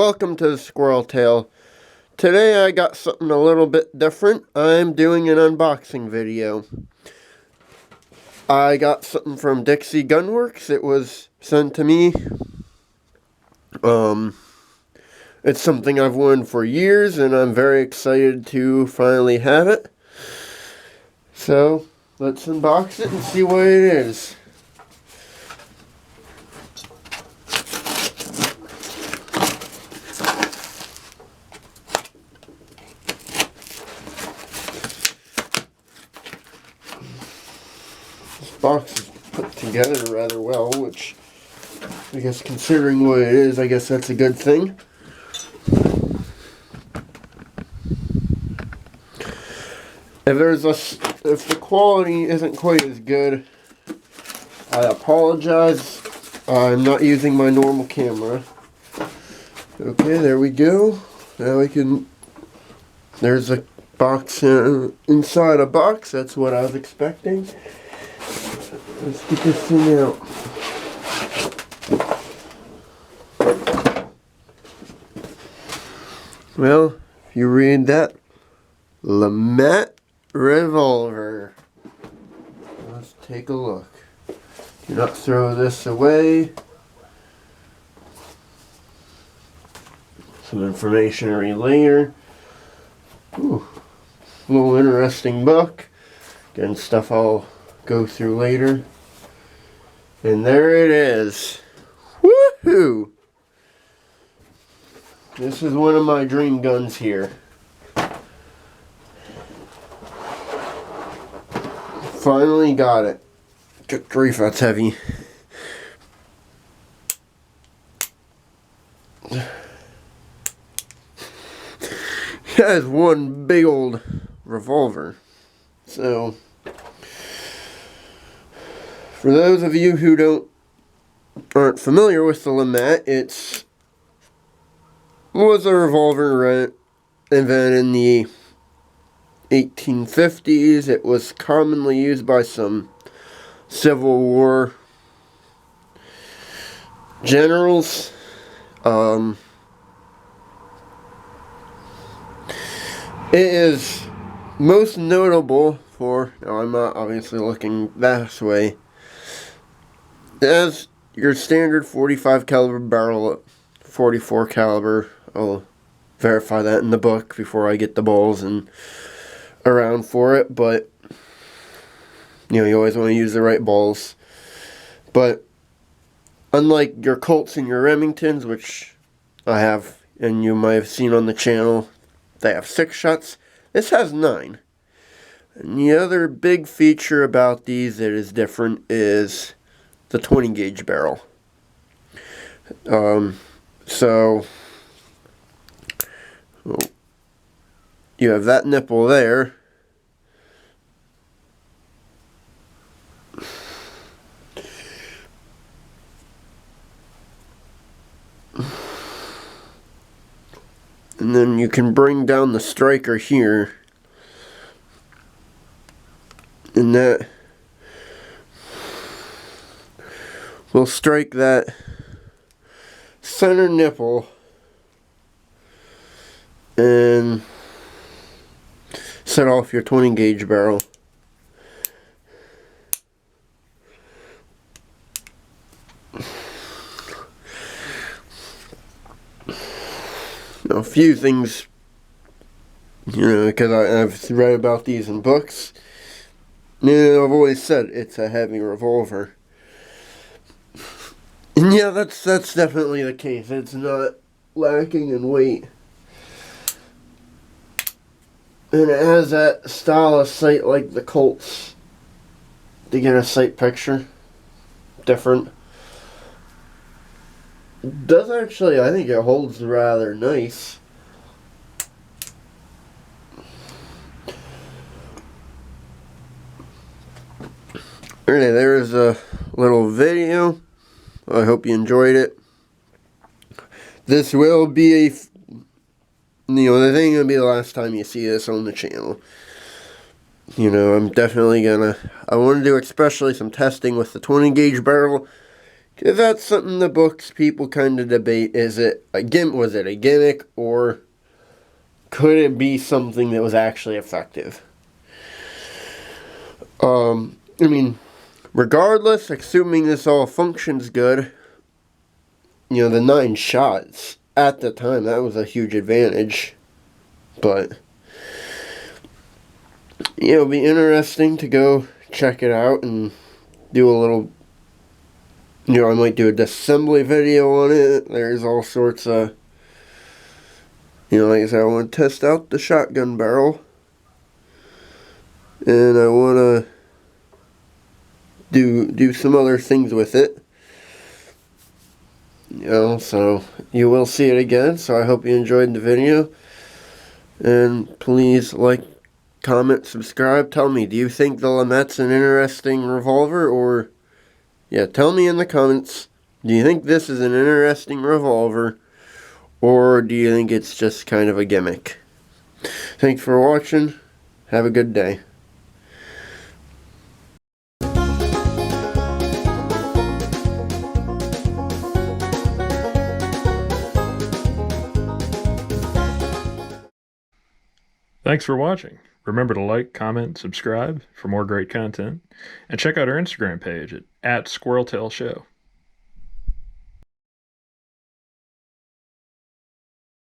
welcome to the Squirrel Tale. Today I got something a little bit different. I'm doing an unboxing video. I got something from Dixie Gunworks. It was sent to me. It's something I've wanted for years, and I'm very excited to finally have it. So, let's unbox it and see what it is. This box is put together rather well, which I guess considering what it is, I guess that's a good thing. If the quality isn't quite as good, I apologize. I'm not using my normal camera. Okay, there we go. Now we can. There's a box inside a box. That's what I was expecting. Let's get this thing out. Well, if you read that, Lamette revolver. Let's take a look. Do not throw this away. Some information to read later. Ooh, a little interesting book. Again, stuff I'll go through later. And there it is. Woohoo! This is one of my dream guns here. Finally got it. Good grief, that's heavy. That is one big old revolver. So, for those of you who aren't familiar with the Lamette, was a revolver invented in the 1850s. It was commonly used by some Civil War generals. It is most notable for, now I'm not obviously looking this way, as your standard 45 caliber barrel, 44 caliber. I'll verify that in the book before I get the balls and around for it, but you always want to use the right balls. But unlike your Colts and your Remingtons, which I have and you might have seen on the channel, they have 6 shots. This has 9. And the other big feature about these that is different is the 20 gauge barrel. So you have that nipple there. And then you can bring down the striker here. And that will strike that center nipple and set off your 20 gauge barrel. Now, a few things, because I've read about these in books. I've always said it's a heavy revolver. And yeah, that's definitely the case. It's not lacking in weight. And it has that style of sight like the Colts. To get a sight picture. Different. Does actually, I think it holds rather nice. Alright, there's a little video. I hope you enjoyed it. This will be this ain't gonna be the last time you see this on the channel. I'm definitely I want to do especially some testing with the 20 gauge barrel. 'Cause that's something the books people kind of debate. Was it a gimmick, or could it be something that was actually effective? I mean, regardless, assuming this all functions good, the 9 shots at the time, that was a huge advantage. But it'll be interesting to go check it out and do a little, I might do a disassembly video on it. There's all sorts of, like I said, I want to test out the shotgun barrel. And I want to do some other things with it. So you will see it again. So I hope you enjoyed the video. And please like, comment, subscribe. Tell me, do you think the Lamette's an interesting revolver? Or, tell me in the comments. Do you think this is an interesting revolver? Or do you think it's just kind of a gimmick? Thanks for watching. Have a good day. Thanks for watching. Remember to like, comment, subscribe for more great content, and check out our Instagram page at @SquirrelTailShow.